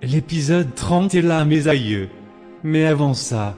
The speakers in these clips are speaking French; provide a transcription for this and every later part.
L'épisode 30 est là mes aïeux. Mais avant ça,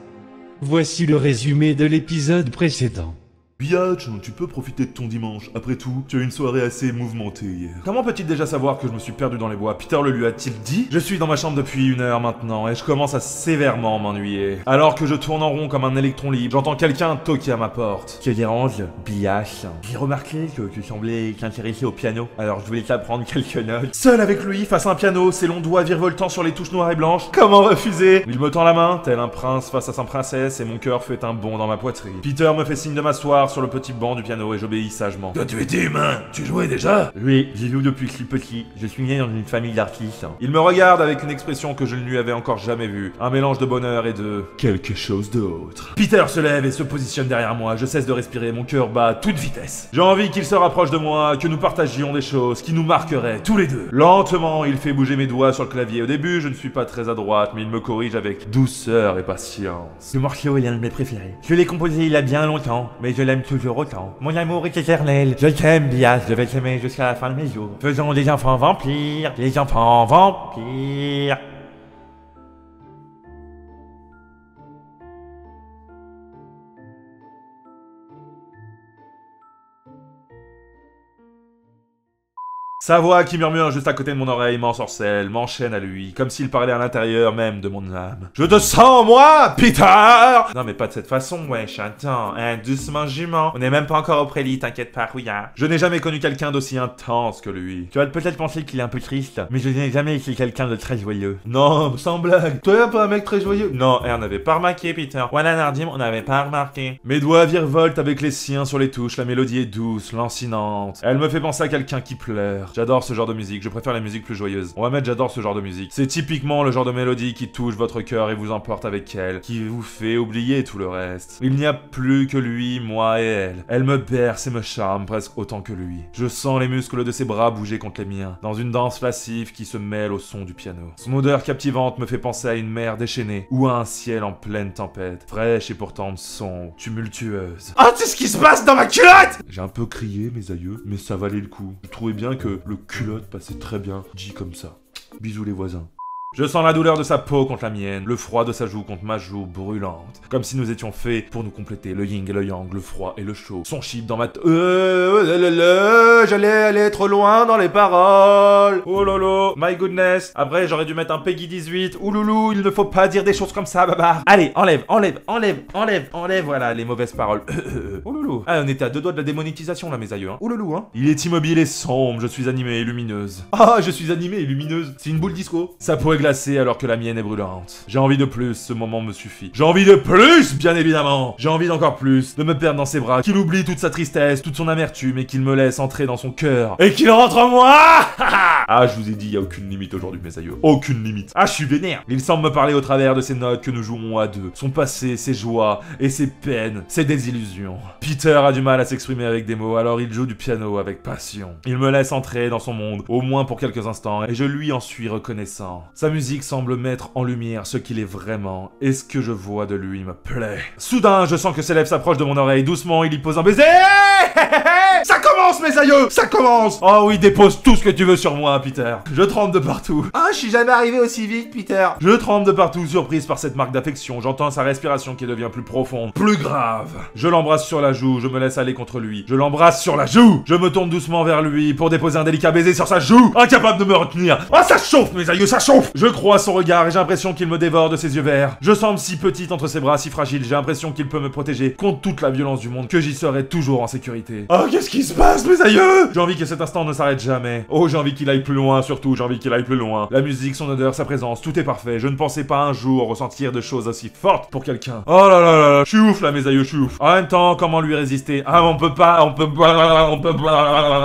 voici le résumé de l'épisode précédent. Biatch, tu peux profiter de ton dimanche. Après tout, tu as eu une soirée assez mouvementée hier. Comment peut-il déjà savoir que je me suis perdu dans les bois? Peter le lui a-t-il dit? Je suis dans ma chambre depuis 1 heure maintenant et je commence à sévèrement m'ennuyer. Alors que je tourne en rond comme un électron libre, j'entends quelqu'un toquer à ma porte. Que dérange, Biatch? J'ai remarqué que tu semblais t'intéresser au piano, alors je voulais t'apprendre quelques notes. Seul avec lui, face à un piano, ses longs doigts virevoltant sur les touches noires et blanches. Comment refuser? Il me tend la main, tel un prince face à sa princesse, et mon cœur fait un bond dans ma poitrine. Peter me fait signe de m'asseoir sur le petit banc du piano et j'obéis sagement. Toi tu étais humain, tu jouais déjà? Oui, j'y joue depuis que je suis petit, je suis né dans une famille d'artistes. Il me regarde avec une expression que je ne lui avais encore jamais vue. Un mélange de bonheur et de... quelque chose d'autre. Peter se lève et se positionne derrière moi. Je cesse de respirer, mon cœur bat à toute vitesse. J'ai envie qu'il se rapproche de moi, que nous partagions des choses qui nous marqueraient tous les deux. Lentement, il fait bouger mes doigts sur le clavier. Au début, je ne suis pas très à droite, mais il me corrige avec douceur et patience. Ce morceau est l'un de mes préférés. Je l'ai composé il y a bien longtemps, mais je l'aime toujours autant. Mon amour est éternel. Je t'aime, Biatch, je vais t'aimer jusqu'à la fin de mes jours. Faisons des enfants vampires, des enfants vampires. Sa voix qui murmure juste à côté de mon oreille m'ensorcelle, m'enchaîne à lui, comme s'il parlait à l'intérieur même de mon âme. Je te sens, moi, Peter! Non mais pas de cette façon, wesh, attends, hein, doucement jument. On n'est même pas encore au prélit, t'inquiète pas, rouillard. Je n'ai jamais connu quelqu'un d'aussi intense que lui. Tu vas peut-être penser qu'il est un peu triste, mais je n'ai jamais été quelqu'un de très joyeux. Non, sans blague, toi pas un mec très joyeux? Non, on n'avait pas remarqué, Peter. Voilà, Nardim, on n'avait pas remarqué. Mes doigts virevoltent avec les siens sur les touches, la mélodie est douce, lancinante. Elle me fait penser à quelqu'un qui pleure. J'adore ce genre de musique, je préfère les musiques plus joyeuses. On va mettre j'adore ce genre de musique. C'est typiquement le genre de mélodie qui touche votre cœur et vous emporte avec elle, qui vous fait oublier tout le reste. Il n'y a plus que lui, moi et elle. Elle me berce et me charme presque autant que lui. Je sens les muscles de ses bras bouger contre les miens, dans une danse lascive qui se mêle au son du piano. Son odeur captivante me fait penser à une mer déchaînée, ou à un ciel en pleine tempête, fraîche et pourtant sombre, tumultueuse. Ah, c'est ce qui se passe dans ma culotte! J'ai un peu crié, mes aïeux, mais ça valait le coup. Je trouvais bien que le culotte passait très bien, dit comme ça. Bisous les voisins. Je sens la douleur de sa peau contre la mienne, le froid de sa joue contre ma joue brûlante. Comme si nous étions faits pour nous compléter, le yin et le yang, le froid et le chaud. Son chip dans ma j'allais aller trop loin dans les paroles. Oh lolo, my goodness. Après, j'aurais dû mettre un Peggy 18. Ouloulou, il ne faut pas dire des choses comme ça, baba. Allez, enlève, voilà, les mauvaises paroles. Oh loulou. Ah, on était à 2 doigts de la démonétisation là, mes aïeux, hein. Oh loulou, hein. Il est immobile et sombre, je suis animée et lumineuse. Ah, je suis animée et lumineuse. C'est une boule disco. Ça pourrait glacée alors que la mienne est brûlante. J'ai envie de plus, ce moment me suffit. J'ai envie de plus, bien évidemment. J'ai envie d'encore plus, de me perdre dans ses bras, qu'il oublie toute sa tristesse, toute son amertume et qu'il me laisse entrer dans son cœur. Et qu'il rentre en moi. Ah, je vous ai dit, il y a aucune limite aujourd'hui, mes aïeux. Aucune limite. Ah, je suis vénère. Il semble me parler au travers de ces notes que nous jouons à deux. Son passé, ses joies et ses peines, ses désillusions. Peter a du mal à s'exprimer avec des mots, alors il joue du piano avec passion. Il me laisse entrer dans son monde, au moins pour quelques instants, et je lui en suis reconnaissant. Sa musique semble mettre en lumière ce qu'il est vraiment, et ce que je vois de lui me plaît. Soudain, je sens que ses lèvres s'approchent de mon oreille. Doucement, il y pose un baiser. Ça commence, mes aïeux. Ça commence. Oh oui, dépose tout ce que tu veux sur moi, Peter. Je tremble de partout. Ah, je suis jamais arrivé aussi vite, Peter. Je tremble de partout, surprise par cette marque d'affection. J'entends sa respiration qui devient plus profonde, plus grave. Je l'embrasse sur la joue, je me laisse aller contre lui. Je l'embrasse sur la joue. Je me tourne doucement vers lui pour déposer un délicat baiser sur sa joue. Incapable de me retenir. Ah, ça chauffe, mes aïeux, ça chauffe. Je crois son regard et j'ai l'impression qu'il me dévore de ses yeux verts. Je semble si petite entre ses bras, si fragile. J'ai l'impression qu'il peut me protéger contre toute la violence du monde, que j'y serai toujours en sécurité. Oh, qu'est-ce qui se passe, mes aïeux? J'ai envie que cet instant ne s'arrête jamais. Oh, j'ai envie qu'il aille plus loin, surtout, j'ai envie qu'il aille plus loin. La musique, son odeur, sa présence, tout est parfait. Je ne pensais pas un jour ressentir de choses aussi fortes pour quelqu'un. Oh là là là là, je suis ouf là, mes aïeux, je suis ouf. En même temps, comment lui résister? Ah, on peut pas.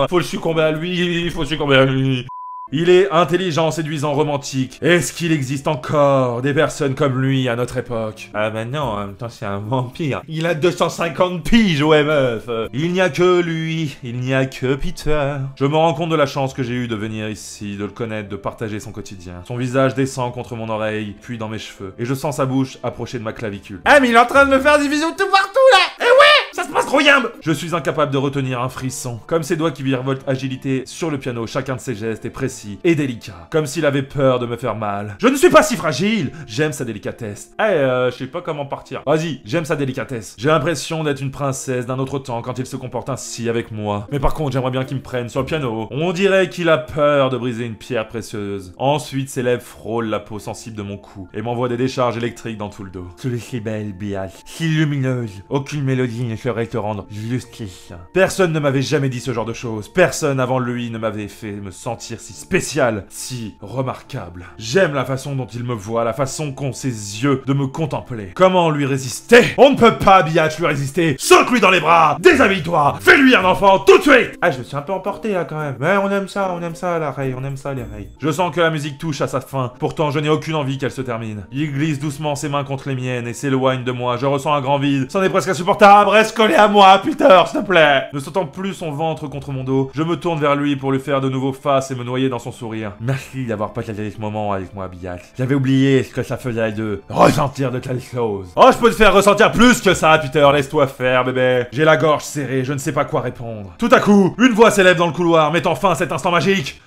Faut succomber à lui, faut succomber à lui. Il est intelligent, séduisant, romantique. Est-ce qu'il existe encore des personnes comme lui à notre époque? Ah bah non, en même temps c'est un vampire. Il a 250 piges, ouais meuf. Il n'y a que lui, il n'y a que Peter. Je me rends compte de la chance que j'ai eue de venir ici, de le connaître, de partager son quotidien. Son visage descend contre mon oreille, puis dans mes cheveux. Et je sens sa bouche approcher de ma clavicule. Ah mais il est en train de me faire des bisous tout partout là. Eh ouais, ça se passe incroyable! Je suis incapable de retenir un frisson. Comme ses doigts qui virevoltent agilité sur le piano, chacun de ses gestes est précis et délicat. Comme s'il avait peur de me faire mal. Je ne suis pas si fragile! J'aime sa délicatesse. Je sais pas comment partir. Vas-y, j'aime sa délicatesse. J'ai l'impression d'être une princesse d'un autre temps quand il se comporte ainsi avec moi. Mais par contre, j'aimerais bien qu'il me prenne sur le piano. On dirait qu'il a peur de briser une pierre précieuse. Ensuite, ses lèvres frôlent la peau sensible de mon cou et m'envoient des décharges électriques dans tout le dos. Tu es si belle, Biatch, si lumineuse. Aucune mélodie ne saurait te rendre justice. Personne ne m'avait jamais dit ce genre de choses. Personne avant lui ne m'avait fait me sentir si spécial, si remarquable. J'aime la façon dont il me voit, la façon qu'ont ses yeux de me contempler. Comment lui résister? On ne peut pas, Biatch, lui résister. Saute-lui dans les bras, déshabille-toi, fais-lui un enfant tout de suite. Je me suis un peu emporté là quand même. Mais on aime ça la Ray, on aime ça les Ray. Je sens que la musique touche à sa fin. Pourtant, je n'ai aucune envie qu'elle se termine. Il glisse doucement ses mains contre les miennes et s'éloigne de moi. Je ressens un grand vide. C'en est presque insupportable. Reste collé à moi, Peter, s'il te plaît. Ne sentant plus son ventre contre mon dos, je me tourne vers lui pour lui faire de nouveau face et me noyer dans son sourire. Merci d'avoir partagé ce moment avec moi, Biatch. J'avais oublié ce que ça faisait de ressentir de telles choses. Oh, je peux te faire ressentir plus que ça, Peter. Laisse-toi faire, bébé. J'ai la gorge serrée, je ne sais pas quoi répondre. Tout à coup, une voix s'élève dans le couloir, mettant fin à cet instant magique.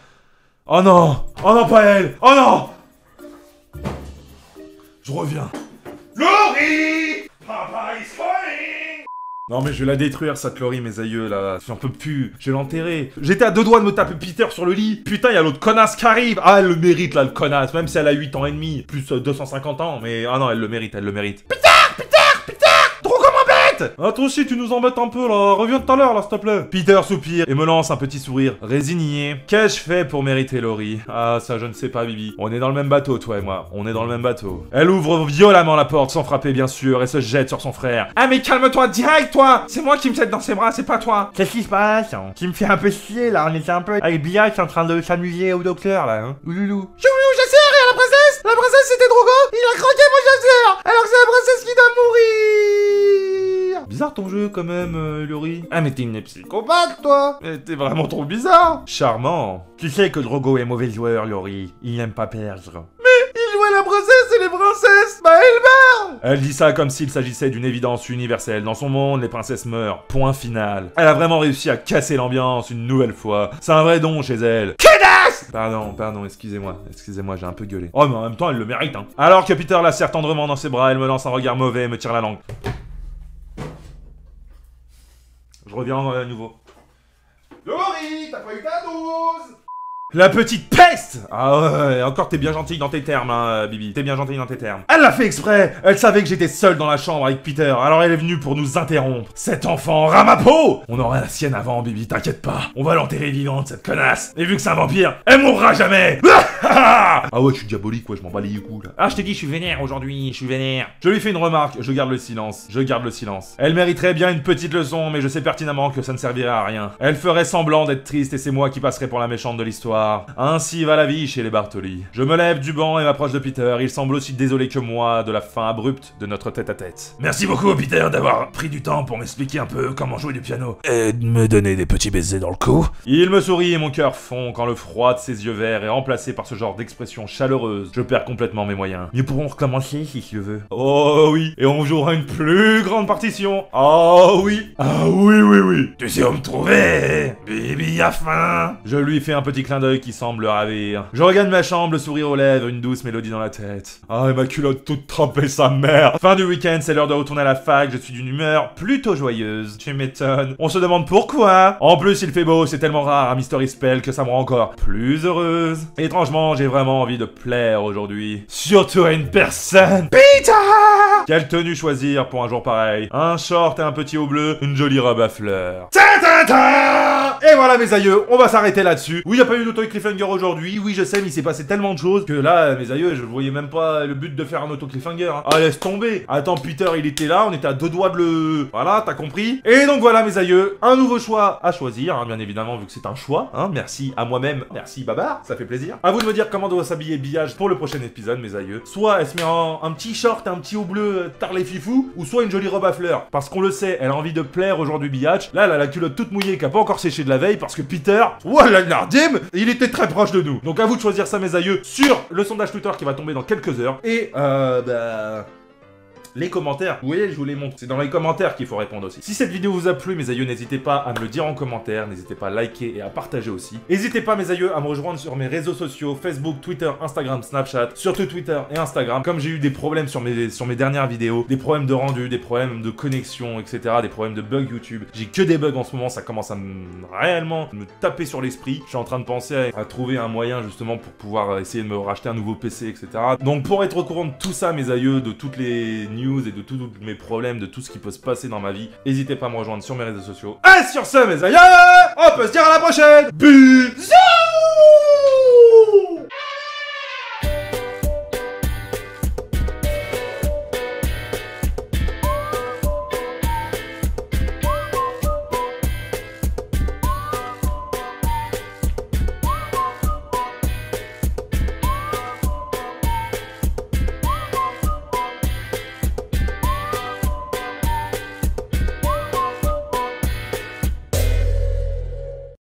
Oh non! Oh non, pas elle! Oh non! Je reviens. Laurie! Papa is calling! Non mais je vais la détruire cette Laurie, mes aïeux là, j'en peux plus, je vais l'enterrer. J'étais à 2 doigts de me taper Peter sur le lit. Putain, il y a l'autre connasse qui arrive. Ah, elle le mérite là, le connasse, même si elle a 8 ans et demi, plus 250 ans, mais ah non, elle le mérite, elle le mérite. Peter! Trop comme un bête! Ah toi aussi tu nous embêtes un peu là, reviens tout à l'heure là s'il te plaît. Peter soupire et me lance un petit sourire résigné. Qu'ai-je fait pour mériter Laurie? Ah ça je ne sais pas Bibi. On est dans le même bateau toi et moi, on est dans le même bateau. Elle ouvre violemment la porte sans frapper bien sûr et se jette sur son frère. Ah mais calme-toi direct toi! C'est moi qui me jette dans ses bras, c'est pas toi! Qu'est-ce qui se passe? Qui me fait un peu chier là, on était un peu avec Biatch en train de s'amuser au docteur là, hein. Ouloulou. J'ai voulu au chasseur et à la princesse! La princesse c'était Drogo! Il a croqué mon chasseur! Alors que c'est la princesse qui doit mourir! Bizarre ton jeu quand même, Laurie. Ah mais t'es une psychopathe toi! Mais t'es vraiment trop bizarre! Charmant! Tu sais que Drogo est mauvais joueur, Laurie. Il n'aime pas perdre. Il jouait la princesse et les princesses! Bah elle meurt! Elle dit ça comme s'il s'agissait d'une évidence universelle. Dans son monde, les princesses meurent. Point final. Elle a vraiment réussi à casser l'ambiance une nouvelle fois. C'est un vrai don chez elle. Pardon, excusez-moi, j'ai un peu gueulé. Oh mais en même temps, elle le mérite, hein. Alors que Peter la serre tendrement dans ses bras, elle me lance un regard mauvais et me tire la langue. Je reviens à nouveau. Laurie, t'as pas eu ta dose? La petite peste! Ah ouais, encore t'es bien gentil dans tes termes, hein, Bibi. T'es bien gentil dans tes termes. Elle l'a fait exprès! Elle savait que j'étais seul dans la chambre avec Peter, alors elle est venue pour nous interrompre. Cet enfant ramapo! On aura la sienne avant, Bibi, t'inquiète pas. On va l'enterrer vivante, cette connasse. Et vu que c'est un vampire, elle mourra jamais! Ah ouais, je suis diabolique, ouais, je m'en bats les coups, là. Ah, je t'ai dit, je suis vénère aujourd'hui, je suis vénère. Je lui fais une remarque, je garde le silence. Elle mériterait bien une petite leçon, mais je sais pertinemment que ça ne servirait à rien. Elle ferait semblant d'être triste et c'est moi qui passerai pour la méchante de l'histoire. Ainsi va la vie chez les Bartoli. Je me lève du banc et m'approche de Peter. Il semble aussi désolé que moi de la fin abrupte de notre tête-à-tête. Merci beaucoup, Peter, d'avoir pris du temps pour m'expliquer un peu comment jouer du piano. Et de me donner des petits baisers dans le cou. Il me sourit et mon cœur fond quand le froid de ses yeux verts est remplacé par ce genre d'expression chaleureuse. Je perds complètement mes moyens. Nous pourrons recommencer si tu veux. Oh oui, et on jouera une plus grande partition. Oh oui. Ah oui. Tu sais où me trouver, Bibi a faim. Je lui fais un petit clin d'œil qui semble ravir. Je regagne ma chambre, le sourire aux lèvres, une douce mélodie dans la tête. Ah, et ma culotte toute trempée, sa mère. Fin du week-end, c'est l'heure de retourner à la fac, je suis d'une humeur plutôt joyeuse. Tu m'étonnes. On se demande pourquoi. En plus, il fait beau, c'est tellement rare un Mystery Spell que ça me rend encore plus heureuse. Étrangement, j'ai vraiment envie de plaire aujourd'hui. Surtout à une personne. Peter! Quelle tenue choisir pour un jour pareil? Un short et un petit haut bleu, une jolie robe à fleurs. Et voilà mes aïeux, on va s'arrêter là-dessus. Oui, y a pas eu d'auto-cliffhanger aujourd'hui. Oui, je sais, mais il s'est passé tellement de choses que là, mes aïeux, je voyais même pas le but de faire un auto-cliffhanger. Hein. Ah, laisse tomber. Attends, Peter, il était là, on était à 2 doigts de le... Voilà, t'as compris. Et donc voilà mes aïeux, un nouveau choix à choisir, hein, bien évidemment, vu que c'est un choix. Hein. Merci à moi-même, merci Babar, ça fait plaisir. À vous de me dire comment doit s'habiller Biatch pour le prochain épisode, mes aïeux. Soit elle se met un petit short et un petit haut bleu tarlé fifou, ou soit une jolie robe à fleurs. Parce qu'on le sait, elle a envie de plaire aujourd'hui Biatch. Là, elle a la culotte toute mouillée qui a pas encore séché de la veille parce que Peter, voilà le nardim, il était très proche de nous. Donc à vous de choisir ça mes aïeux sur le sondage Twitter qui va tomber dans quelques heures. Et les commentaires. Vous voyez, je vous les montre. C'est dans les commentaires qu'il faut répondre aussi. Si cette vidéo vous a plu, mes aïeux, n'hésitez pas à me le dire en commentaire. N'hésitez pas à liker et à partager aussi. N'hésitez pas, mes aïeux, à me rejoindre sur mes réseaux sociaux, Facebook, Twitter, Instagram, Snapchat, surtout Twitter et Instagram. Comme j'ai eu des problèmes sur mes dernières vidéos, des problèmes de rendu, des problèmes de connexion, etc., des problèmes de bugs YouTube. J'ai que des bugs en ce moment, ça commence à réellement me taper sur l'esprit. Je suis en train de penser à trouver un moyen justement pour pouvoir essayer de me racheter un nouveau PC, etc. Donc pour être au courant de tout ça, mes aïeux, de toutes les news et de tous mes problèmes, de tout ce qui peut se passer dans ma vie, n'hésitez pas à me rejoindre sur mes réseaux sociaux. Et sur ce, mes aïeux, on peut se dire à la prochaine. Bye.